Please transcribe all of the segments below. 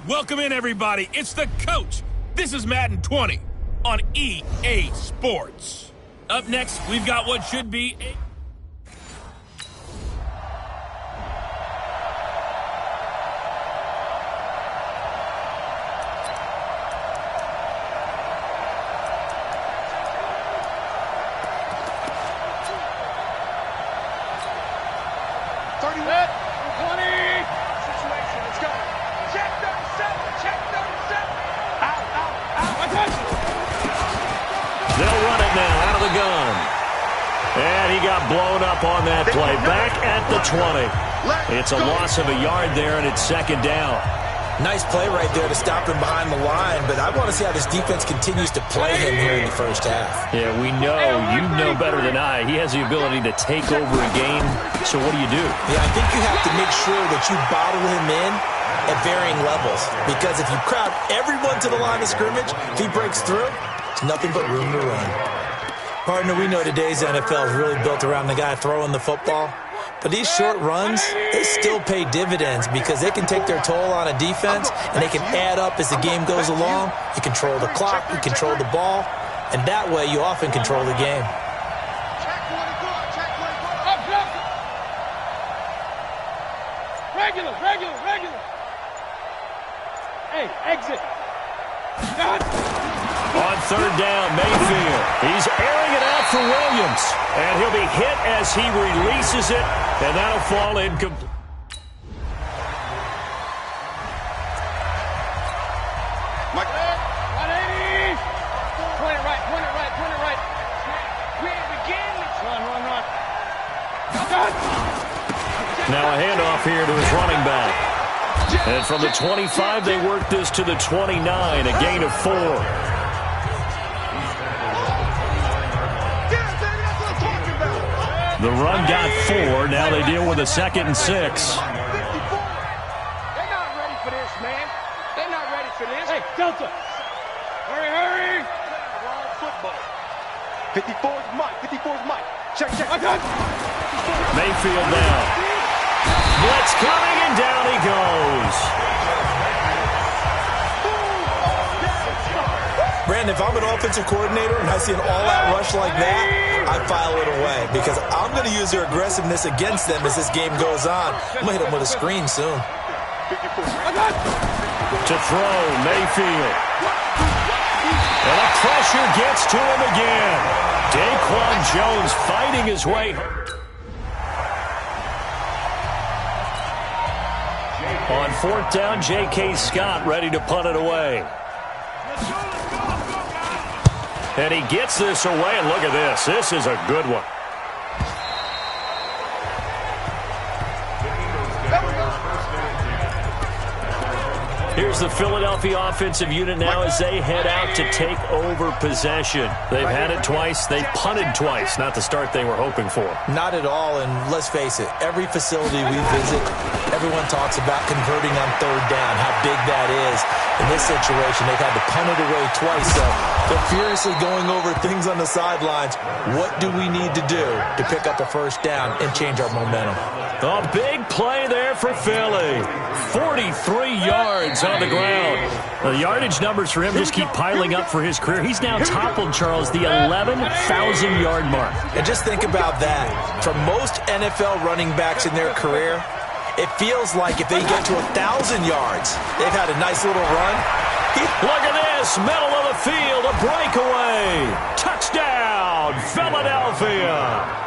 Welcome in, everybody. It's the coach. This is Madden 20 on EA Sports. Up next, we've got what should be a... They'll run it now out of the gun. And he got blown up on that play. Back at the 20. It's a loss of a yard there, and it's second down. Nice play right there to stop him behind the line, but I want to see how this defense continues to play him here in the first half. Yeah, we know. You know better than I. He has the ability to take over a game, so what do you do? Yeah, I think you have to make sure that you bottle him in at varying levels, because if you crowd everyone to the line of scrimmage, if he breaks through, it's nothing but room to run. Partner, we know today's NFL is really built around the guy throwing the football. But these short runs, they still pay dividends because they can take their toll on a defense and they can add up as the game goes along. You control the clock, you control the ball, and that way you often control the game. Regular. Hey, exit. On third down, Mayfield. He's airing it out for Williams. And he'll be hit as he releases it, and that'll fall incomplete. Mike. 180. Point it right. We're beginning. Run. Now a handoff here to his running back. And from the 25, they work this to the 29, a gain of 4. The run got 4. Now they deal with a 2nd and 6. They're not ready for this, man. They're not ready for this. Hey, Delta. Hurry. Wrong football. 54's Mike. Check. Mayfield now. Blitz coming, and down he goes. Brandon, if I'm an offensive coordinator and I see an all-out rush like that, I file it away because I'm going to use their aggressiveness against them as this game goes on. I'm going to hit them with a screen soon. To throw, Mayfield. And the pressure gets to him again. Daquan Jones fighting his way. On fourth down, J.K. Scott ready to punt it away. And he gets this away, and look at this. This is a good one. Here's the Philadelphia offensive unit now as they head out to take over possession. They've had it twice. They've punted twice. Not the start they were hoping for. Not at all, and let's face it, every facility we visit, everyone talks about converting on third down, how big that is. In this situation, they've had to punt it away twice, so they're furiously going over things on the sidelines. What do we need to do to pick up a first down and change our momentum? A big play there for Philly. 43 yards on the ground. The yardage numbers for him just keep piling up for his career. He's now toppled, Charles, the 11,000-yard mark. And just think about that. For most NFL running backs in their career, it feels like if they get to 1,000 yards, they've had a nice little run. Look at this, middle of the field, a breakaway. Touchdown, Philadelphia.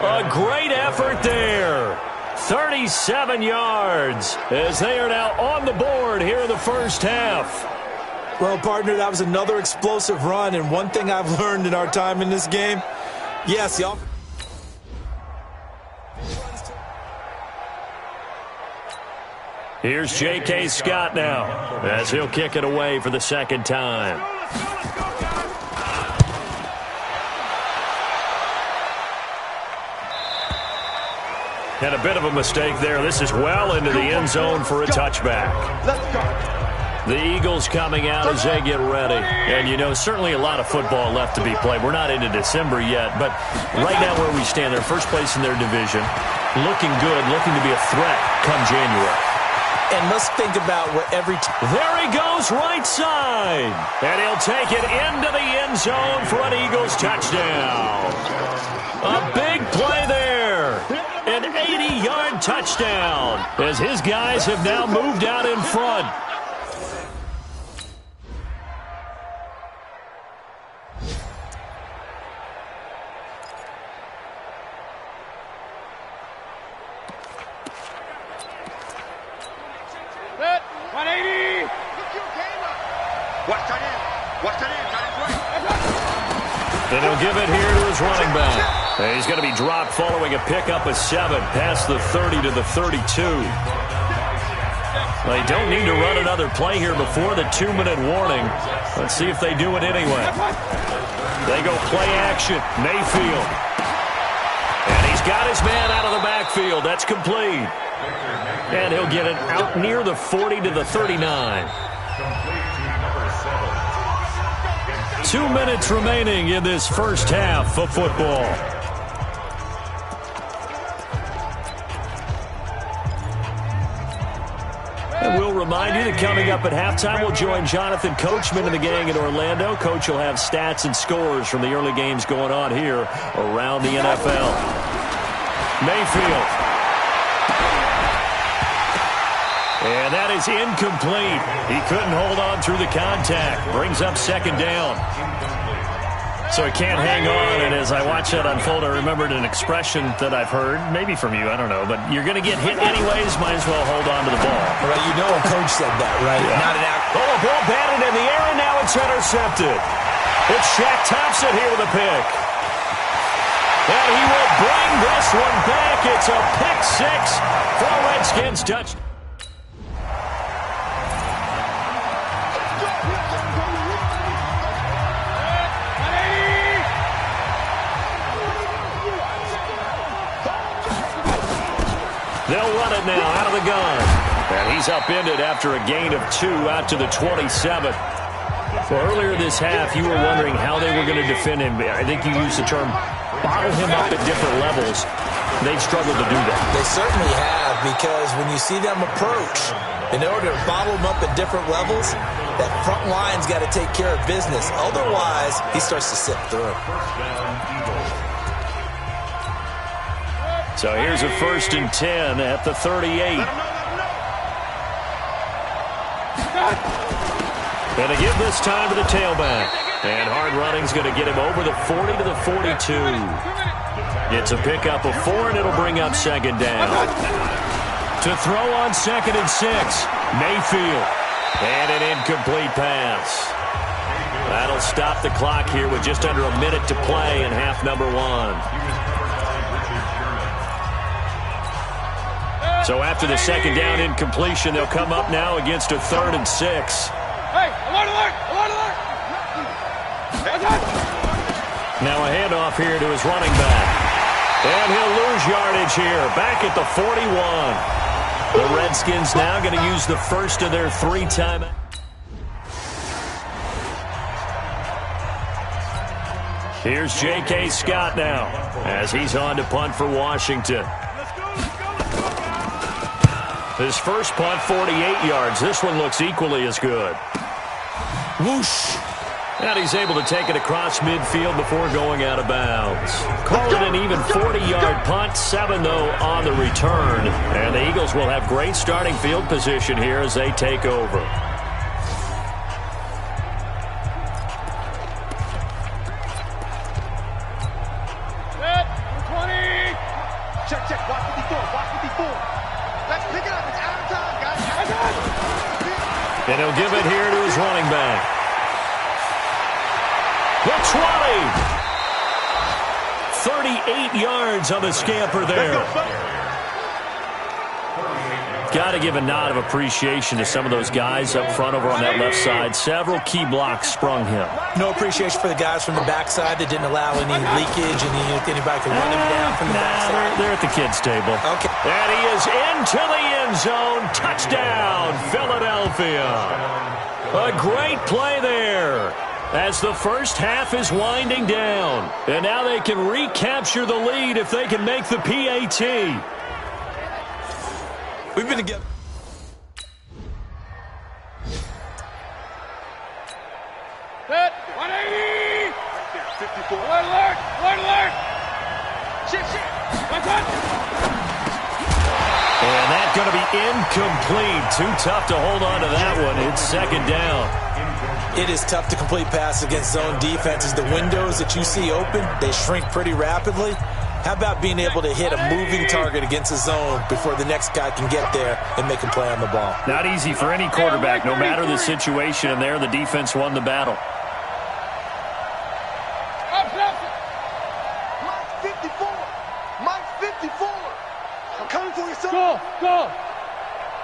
A great effort there. 37 yards as they are now on the board here in the first half. Well, partner, that was another explosive run, and one thing I've learned in our time in this game, yes, y'all. Here's J.K. Scott now as he'll kick it away for the second time. And a bit of a mistake there. This is well into the end zone for a touchback. The Eagles coming out as they get ready. And, you know, certainly a lot of football left to be played. We're not into December yet, but right now where we stand, they're first place in their division. Looking good, looking to be a threat come January. And let's think about what every There he goes right side. And he'll take it into the end zone for an Eagles touchdown. A big play there. An 80-yard touchdown as his guys have now moved out in front. Set. 180. Watch that in. Watch that in. Got it right. And he'll give it here to his running back. And he's going to be dropped following a pickup of 7 past the 30 to the 32. They don't need to run another play here before the 2-minute warning. Let's see if they do it anyway. They go play action. Mayfield. And he's got his man out of the backfield. That's complete. And he'll get it out near the 40 to the 39. 2 minutes remaining in this first half of football. And we'll remind you that coming up at halftime, we'll join Jonathan Coachman and the gang in Orlando. Coach will have stats and scores from the early games going on here around the NFL. Mayfield. And that is incomplete. He couldn't hold on through the contact. Brings up second down. So he can't hang on, and as I watch that unfold, I remembered an expression that I've heard, maybe from you, I don't know, but you're going to get hit anyways, might as well hold on to the ball. Right, you know a coach said that, right? Yeah. Not an act. Oh, a ball batted in the air, and now it's intercepted. It's Shaq Thompson here with a pick. And he will bring this one back. It's a pick 6 for a Redskins touchdown. They'll run it now out of the gun. And he's upended after a gain of 2 out to the 27. Well, earlier this half, you were wondering how they were going to defend him. I think you used the term bottle him up at different levels. They've struggled to do that. They certainly have, because when you see them approach, in order to bottle him up at different levels, that front line's got to take care of business. Otherwise, he starts to slip through. So here's a 1st and 10 at the 38. Going to give this time to the tailback. And hard running's going to get him over the 40 to the 42. It's a pickup of 4, and it'll bring up second down. To throw on 2nd and 6, Mayfield. And an incomplete pass. That'll stop the clock here with just under a minute to play in half number 1. So after the second down incompletion, they'll come up now against a 3rd and 6. Hey, alert, alert, alert, alert. Now a handoff here to his running back. And he'll lose yardage here, back at the 41. The Redskins now going to use the first of their 3 timeouts. Here's J.K. Scott now as he's on to punt for Washington. His first punt, 48 yards. This one looks equally as good. Whoosh. And he's able to take it across midfield before going out of bounds. Call it an even 40-yard punt, 7, though, on the return. And the Eagles will have great starting field position here as they take over. Set. 20. Check, check. Watch 54. Watch 54. Let's pick it up. It's out of time, guys. And he'll give it here to his running back. The 20. 38 yards on the scamper there. Got to give a nod of appreciation to some of those guys up front over on that left side. Several key blocks sprung him. No appreciation for the guys from the backside that didn't allow any leakage and anybody could run him down from the backside. They're at the kids' table. Okay. And he is into the end zone. Touchdown, Philadelphia. A great play there as the first half is winding down. And now they can recapture the lead if they can make the PAT. We've been together. Alert, alert! Alert, alert! Shit, shit! Watch out! And that's going to be incomplete. Too tough to hold on to that one. It's second down. It is tough to complete passes against zone defenses. The windows that you see open, they shrink pretty rapidly. How about being able to hit a moving target against a zone before the next guy can get there and make a play on the ball? Not easy for any quarterback, no matter the situation. And there, the defense won the battle. Mike 54! Mike 54! I'm coming for you, son! Go! Go!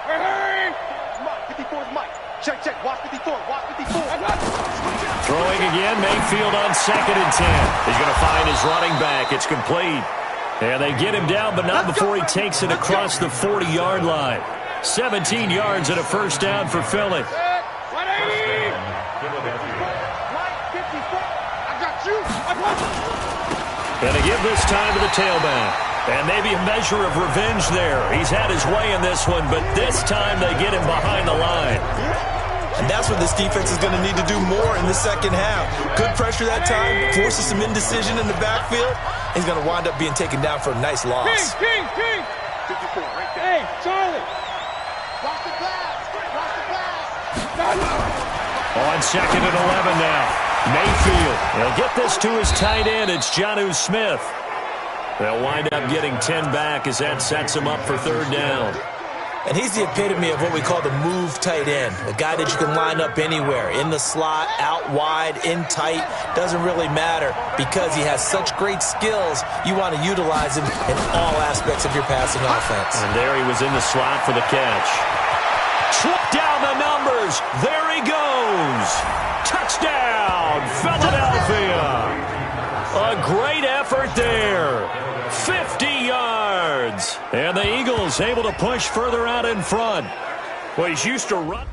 Hurry! Mike, 54 is Mike. Check, check. Watch 54. Watch 54. Throwing again, Mayfield on 2nd and 10. He's going to find his running back. It's complete. And they get him down, but not before he takes it across the 40-yard line. 17 yards and a first down for Philly. 180! Mike 54. I got you. And they give this time to the tailback. And maybe a measure of revenge there. He's had his way in this one, but this time they get him behind the line. And that's what this defense is going to need to do more in the second half. Good pressure that time, forces some indecision in the backfield. He's going to wind up being taken down for a nice loss. King! 54, right there. Hey, Charlie! Watch the glass! Watch the glass! On 2nd and 11 now. Mayfield. He'll get this to his tight end. It's Jonnu Smith. They'll wind up getting 10 back as that sets him up for third down. And he's the epitome of what we call the move tight end. A guy that you can line up anywhere. In the slot, out wide, in tight. Doesn't really matter because he has such great skills. You want to utilize him in all aspects of your passing offense. And there he was in the slot for the catch. Trip down the numbers. There he goes. Touchdown, Philadelphia. A great effort there. 50 yards. And the Eagles able to push further out in front. Well, he's used to run.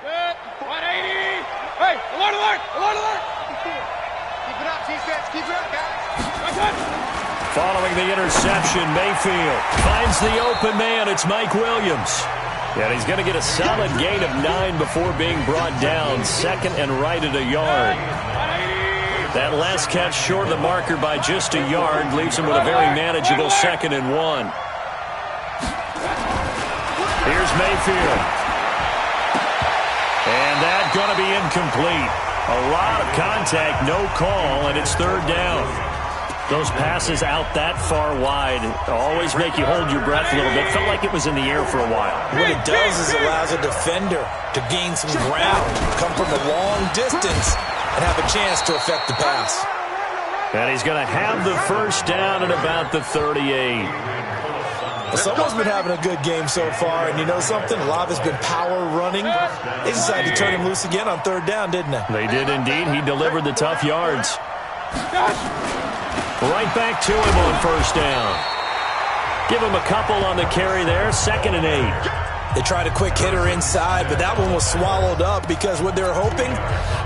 Good. 180! Hey, alert, alert! Alert, alert! Keep it up, defense. Keep it up, guys. Following the interception, Mayfield finds the open man. It's Mike Williams. And he's going to get a solid gain of 9 before being brought down. 2nd and right at a yard. That last catch short of the marker by just a yard leaves him with a very manageable 2nd and 1. Here's Mayfield. And that's going to be incomplete. A lot of contact, no call, and it's third down. Those passes out that far wide always make you hold your breath a little bit. Felt like it was in the air for a while. What it does is it allows a defender to gain some ground, come from a long distance, and have a chance to affect the pass. And he's going to have the first down at about the 38. Well, someone's been having a good game so far, and you know something? A lot of it's been power running. They decided to turn him loose again on third down, didn't they? They did indeed. He delivered the tough yards. Right back to him on first down. Give him a couple on the carry there. 2nd and 8. They tried a quick hitter inside, but that one was swallowed up because what they're hoping,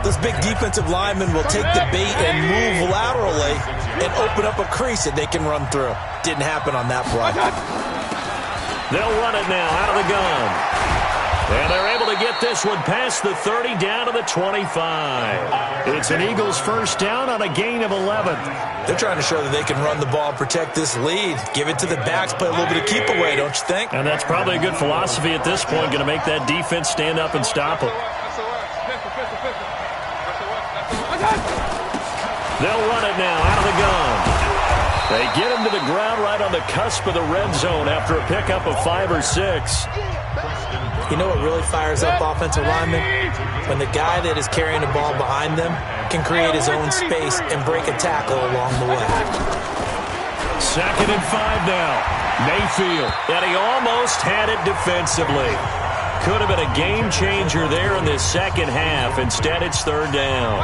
those big defensive linemen will take the bait and move laterally and open up a crease that they can run through. Didn't happen on that play. They'll run it now out of the gun. And they're able to get this one past the 30 down to the 25. It's an Eagles first down on a gain of 11. They're trying to show that they can run the ball and protect this lead. Give it to the backs, play a little bit of keep away, don't you think? And that's probably a good philosophy at this point, going to make that defense stand up and stop them. They'll run it now out of the gun. They get him to the ground right on the cusp of the red zone after a pickup of 5 or 6. You know what really fires up offensive linemen? When the guy that is carrying the ball behind them can create his own space and break a tackle along the way. 2nd and 5 now. Mayfield. And he almost had it defensively. Could have been a game changer there in this second half. Instead, it's third down.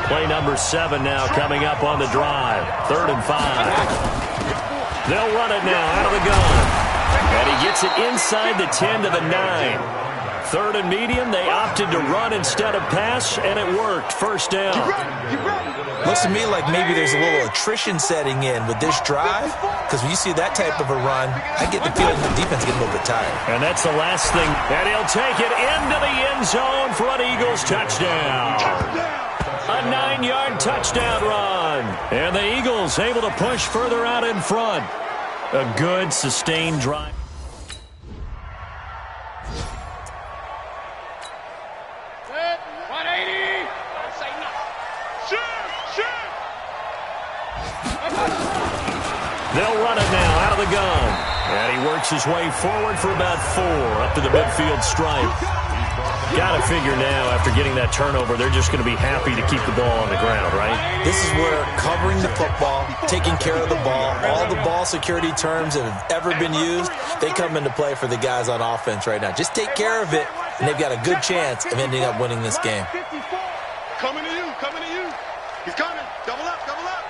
Play number 7 now coming up on the drive. 3rd and 5. They'll run it now out of the gun. And he gets it inside the 10 to the 9. 3rd and medium. They opted to run instead of pass, and it worked. First down. Looks to me like maybe there's a little attrition setting in with this drive, because when you see that type of a run, I get the feeling the defense getting a little bit tired. And that's the last thing. And he'll take it into the end zone for an Eagles touchdown. A 9-yard touchdown run. And the Eagles able to push further out in front. A good, sustained drive. They'll run it now out of the gun. And he works his way forward for about 4 up to the midfield stripe. Got to figure now, after getting that turnover, they're just going to be happy to keep the ball on the ground, right? This is where covering the football, taking care of the ball, all the ball security terms that have ever been used, they come into play for the guys on offense right now. Just take care of it, and they've got a good chance of ending up winning this game. Coming to you, coming to you. He's coming. Double up, double up.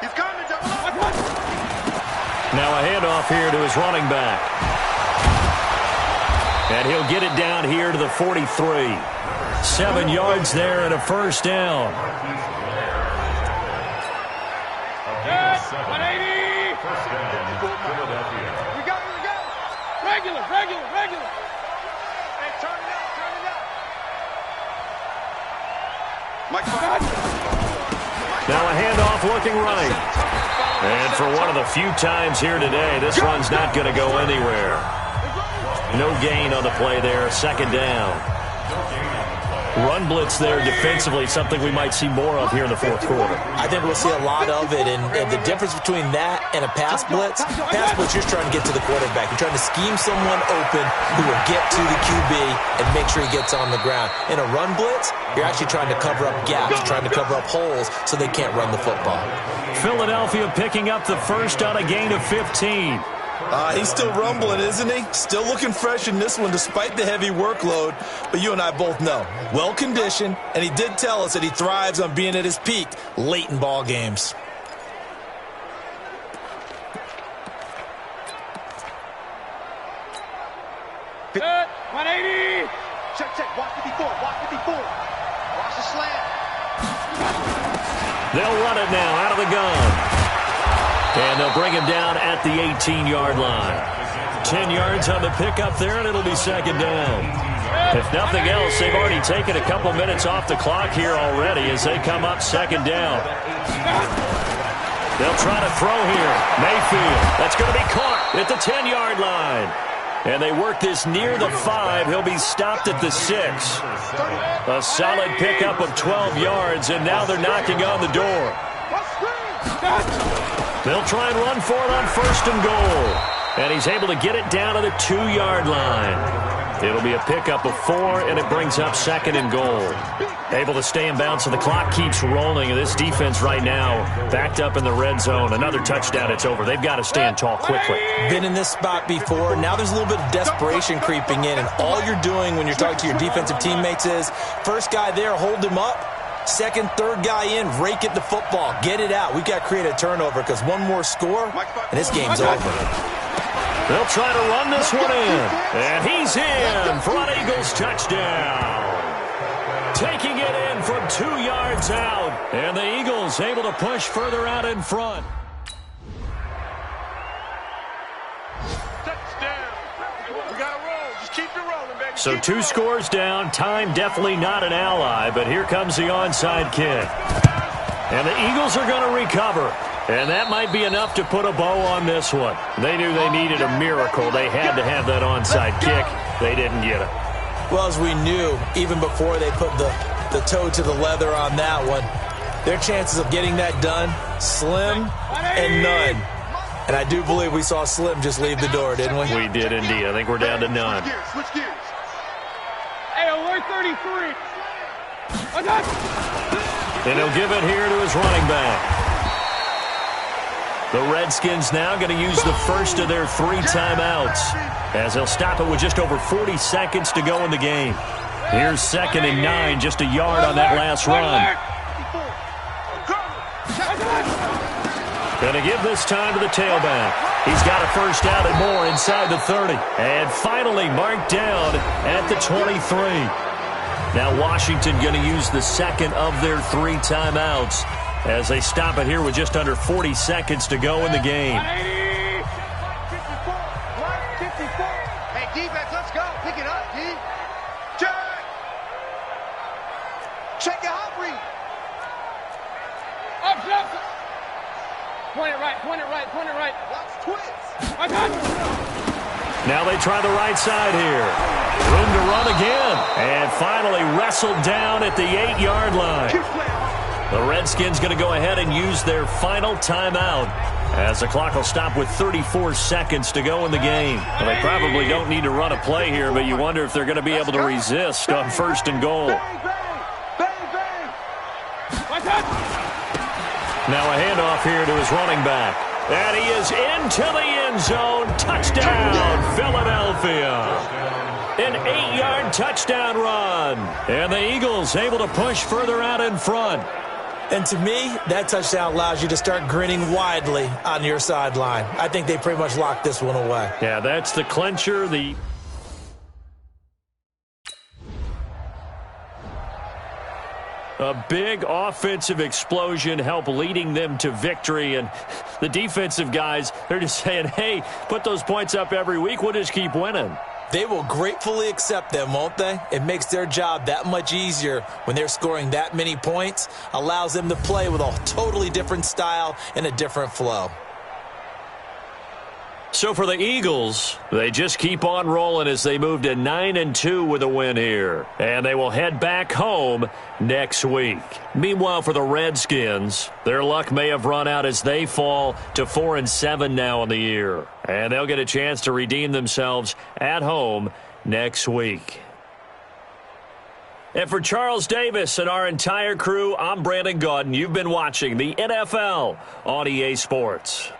He's coming, double up. Now a handoff here to his running back. And he'll get it down here to the 43. 7 yards there and a first down. 180. We got it. Regular. Hey, turn it up. Mike, Now a handoff looking right. And for one of the few times here today, this run's not going to go anywhere. No gain on the play there. Second down. Run blitz there defensively, something we might see more of here in the fourth quarter. I think we'll see a lot of it, and the difference between that and a pass blitz, you're trying to get to the quarterback. You're trying to scheme someone open who will get to the QB and make sure he gets on the ground. In a run blitz, you're actually trying to cover up gaps, trying to cover up holes so they can't run the football. Philadelphia picking up the first on a gain of 15. He's still rumbling, isn't he? Still looking fresh in this one despite the heavy workload. But you and I both know, well-conditioned, and he did tell us that he thrives on being at his peak late in ball games. Set, 180. Check. Watch 54. Watch the slant. They'll run it now out of the gun. And they'll bring him down at the 18-yard line. 10 yards on the pickup there, and it'll be second down. If nothing else, they've already taken a couple minutes off the clock here already as they come up second down. They'll try to throw here. Mayfield, that's going to be caught at the 10-yard line. And they work this near the 5. He'll be stopped at the 6. A solid pickup of 12 yards, and now they're knocking on the door. They'll try and run for it on first and goal. And he's able to get it down to the 2-yard line. It'll be a pickup of 4, and it brings up second and goal. Able to stay in bounds, so the clock keeps rolling. And this defense right now backed up in the red zone. Another touchdown, it's over. They've got to stand tall quickly. Been in this spot before. Now there's a little bit of desperation creeping in. And all you're doing when you're talking to your defensive teammates is, first guy there, hold him up. Second, third guy in, rake at the football. Get it out. We've got to create a turnover because one more score, and this game's over. They'll try to run this one in. And he's in for an Eagles touchdown. Taking it in from 2 yards out. And the Eagles able to push further out in front. Touchdown. We got to roll. Just keep it rolling, baby. So 2 scores down. Time definitely not an ally, but here comes the onside kick. And the Eagles are going to recover. And that might be enough to put a bow on this one. They knew they needed a miracle. They had to have that onside kick. They didn't get it. Well, as we knew, even before they put the toe to the leather on that one, their chances of getting that done, slim and none. And I do believe we saw Slim just leave the door, didn't we? We did indeed. I think we're down to none. Switch gears. Hey, alert 33. And he'll give it here to his running back. The Redskins now going to use the first of their 3 timeouts as they'll stop it with just over 40 seconds to go in the game. Here's 2nd and 9, just a yard on that last run. Going to give this time to the tailback. He's got a first down and more inside the 30. And finally marked down at the 23. Now Washington going to use the second of their 3 timeouts as they stop it here with just under 40 seconds to go in the game. Hey, defense, let's go. Pick it up, D. Check. Check your hot read. Up. Point it right. Watch twist. Now they try the right side here. Room to run again. And finally wrestled down at the 8-yard line. The Redskins going to go ahead and use their final timeout as the clock will stop with 34 seconds to go in the game. Well, they probably don't need to run a play here, but you wonder if they're going to be able to resist on 1st and goal. Now a handoff here to his running back. And he is into the end zone. Touchdown, Philadelphia. An 8-yard touchdown run. And the Eagles able to push further out in front. And to me, that touchdown allows you to start grinning widely on your sideline. I think they pretty much locked this one away. Yeah, that's the clincher. A big offensive explosion helped leading them to victory. And the defensive guys, they're just saying, hey, put those points up every week. We'll just keep winning. They will gratefully accept them, won't they? It makes their job that much easier when they're scoring that many points. Allows them to play with a totally different style and a different flow. So for the Eagles, they just keep on rolling as they move to 9-2 with a win here. And they will head back home next week. Meanwhile, for the Redskins, their luck may have run out as they fall to 4-7 now in the year. And they'll get a chance to redeem themselves at home next week. And for Charles Davis and our entire crew, I'm Brandon Gaudin. You've been watching the NFL on EA Sports.